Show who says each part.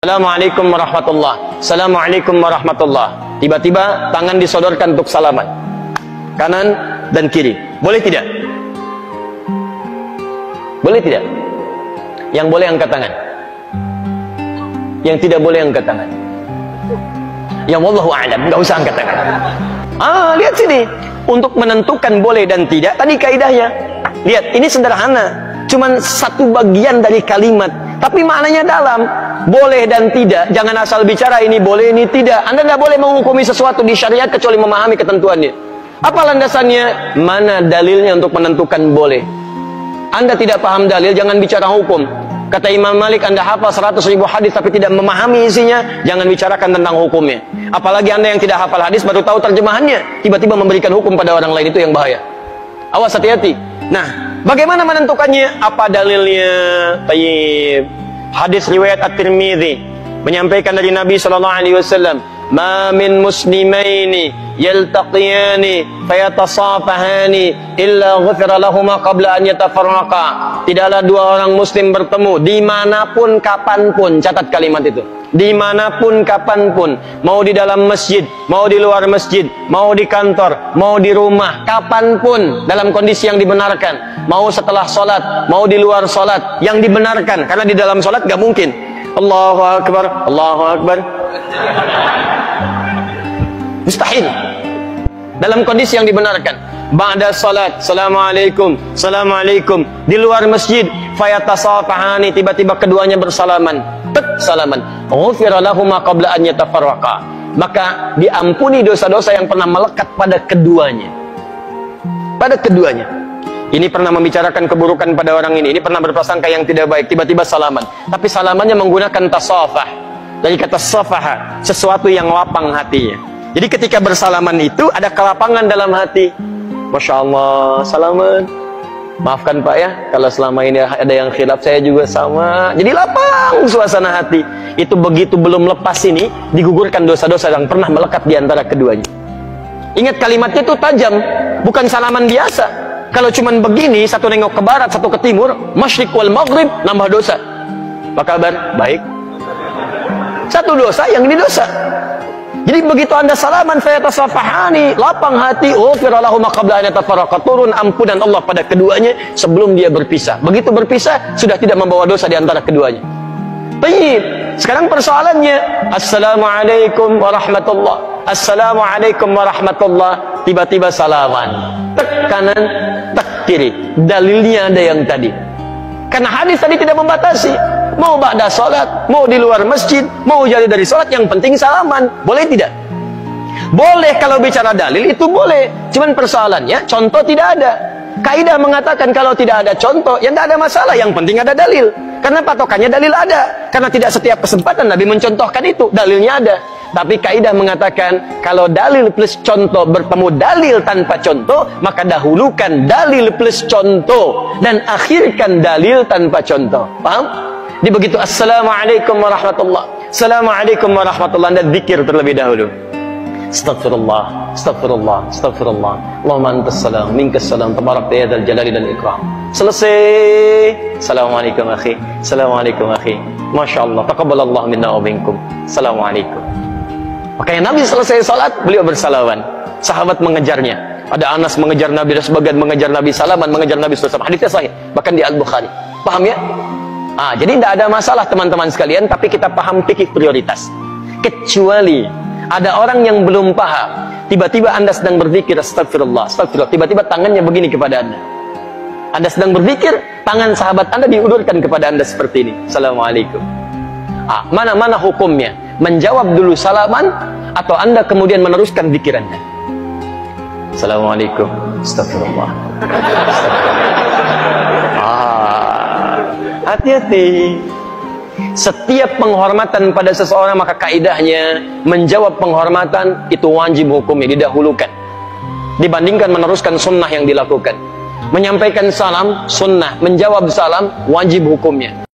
Speaker 1: Assalamualaikum warahmatullah. Assalamualaikum warahmatullah. Tiba-tiba tangan disodorkan untuk salaman, kanan dan kiri. Boleh tidak? Boleh tidak? Yang boleh angkat tangan, yang tidak boleh angkat tangan. Yang wallahu a'lam, nggak usah angkat tangan. Lihat sini, untuk menentukan boleh dan tidak tadi kaidahnya. Lihat, ini sederhana, cuman satu bagian dari kalimat, tapi maknanya dalam. Boleh dan tidak, jangan asal bicara ini boleh, ini tidak. Anda tidak boleh menghukumi sesuatu di syariat kecuali memahami ketentuannya. Apa landasannya? Mana dalilnya untuk menentukan boleh? Anda tidak paham dalil, jangan bicara hukum. Kata Imam Malik, Anda hafal 100.000 hadis tapi tidak memahami isinya, jangan bicarakan tentang hukumnya. Apalagi Anda yang tidak hafal hadis baru tahu terjemahannya, tiba-tiba memberikan hukum pada orang lain, itu yang bahaya. Awas, hati-hati. Nah, bagaimana menentukannya? Apa dalilnya? Tayyib. Hadis riwayat At-Tirmidzi menyampaikan dari Nabi SAW, "Ma min muslimaini yaltaqiyani fayatasafahani illa ghufira lahuma qabla an yatafarraqa." Tidaklah dua orang muslim bertemu dimanapun kapanpun. Catat kalimat itu, dimanapun kapanpun, mau di dalam masjid, mau di luar masjid, mau di kantor, mau di rumah, kapanpun, dalam kondisi yang dibenarkan. Mau setelah sholat, mau di luar sholat, yang dibenarkan. Karena di dalam sholat gak mungkin Allahu Akbar, Allahu Akbar, mustahil. Dalam kondisi yang dibenarkan, ba'da salat, Assalamualaikum, Assalamualaikum. Di luar masjid, fayatasafahani, tiba-tiba keduanya bersalaman, salaman, ghufira lahuma qabla an yatafarraqa, maka diampuni dosa-dosa yang pernah melekat pada keduanya. Pada keduanya. Ini pernah membicarakan keburukan pada orang ini pernah berprasangka yang tidak baik, tiba-tiba salaman. Tapi salamannya menggunakan tasafah. Dari kata safaha, sesuatu yang lapang hatinya. Jadi ketika bersalaman itu ada kelapangan dalam hati. Masya Allah, salaman. Maafkan Pak ya, kalau selama ini ada yang khilaf, saya juga sama. Jadi lapang suasana hati. Itu begitu belum lepas ini, digugurkan dosa-dosa yang pernah melekat di antara keduanya. Ingat kalimatnya itu tajam, bukan salaman biasa. Kalau cuman begini, satu nengok ke barat, satu ke timur, masyriq wal maghrib, nambah dosa. Apa kabar? Baik. Satu dosa, yang ini dosa. Jadi begitu Anda salaman, fayatasafahani, lapang hati, ghufira lahuma qabla an yatafarraqa, turun ampunan Allah pada keduanya sebelum dia berpisah. Begitu berpisah, sudah tidak membawa dosa di antara keduanya. Baik. Sekarang persoalannya, Assalamualaikum warahmatullah, Assalamualaikum warahmatullah, tiba-tiba salaman, tek kanan, tek kiri. Dalilnya ada yang tadi. Karena hadis tadi tidak membatasi. Mau ba'da sholat, mau di luar masjid, mau jadi dari sholat, yang penting salaman. Boleh tidak? Boleh kalau bicara dalil, itu boleh. Cuman persoalannya, contoh tidak ada. Kaidah mengatakan kalau tidak ada contoh, ya tidak ada masalah. Yang penting ada dalil. Karena patokannya dalil ada. Karena tidak setiap kesempatan Nabi mencontohkan itu, dalilnya ada. Tapi kaidah mengatakan kalau dalil plus contoh bertemu dalil tanpa contoh, maka dahulukan dalil plus contoh dan akhirkan dalil tanpa contoh. Paham? Jadi begitu Assalamualaikum warahmatullah, Assalamualaikum warahmatullah, Anda zikir terlebih dahulu. Astagfirullah, astagfirullah, astagfirullah. Allahumma antas salam, minkas salam, tabarakta ya dzal jalali dan ikram. Selesai. Assalamualaikum akhi, Assalamualaikum akhi. Masya Allah, taqabbalallahu minna wa minkum. Assalamualaikum. Makanya Nabi selesai salat, beliau bersalaman. Sahabat mengejarnya. Ada Anas mengejar Nabi, dan sebagian mengejar Nabi, salaman mengejar Nabi SAW. Hadisnya sahih, bahkan di Al-Bukhari. Paham ya? Jadi tidak ada masalah teman-teman sekalian, tapi kita paham fikih prioritas. Kecuali ada orang yang belum paham, tiba-tiba Anda sedang berzikir, astagfirullah, astagfirullah, tiba-tiba tangannya begini kepada Anda. Anda sedang berzikir, tangan sahabat Anda diulurkan kepada Anda seperti ini. Assalamualaikum. Mana hukumnya? Menjawab dulu salaman atau Anda kemudian meneruskan zikirannya? Assalamualaikum, astagfirullah. Hati-hati. Setiap penghormatan pada seseorang, maka kaidahnya menjawab penghormatan itu wajib hukumnya, didahulukan dibandingkan meneruskan sunnah yang dilakukan. Menyampaikan salam sunnah, menjawab salam wajib hukumnya.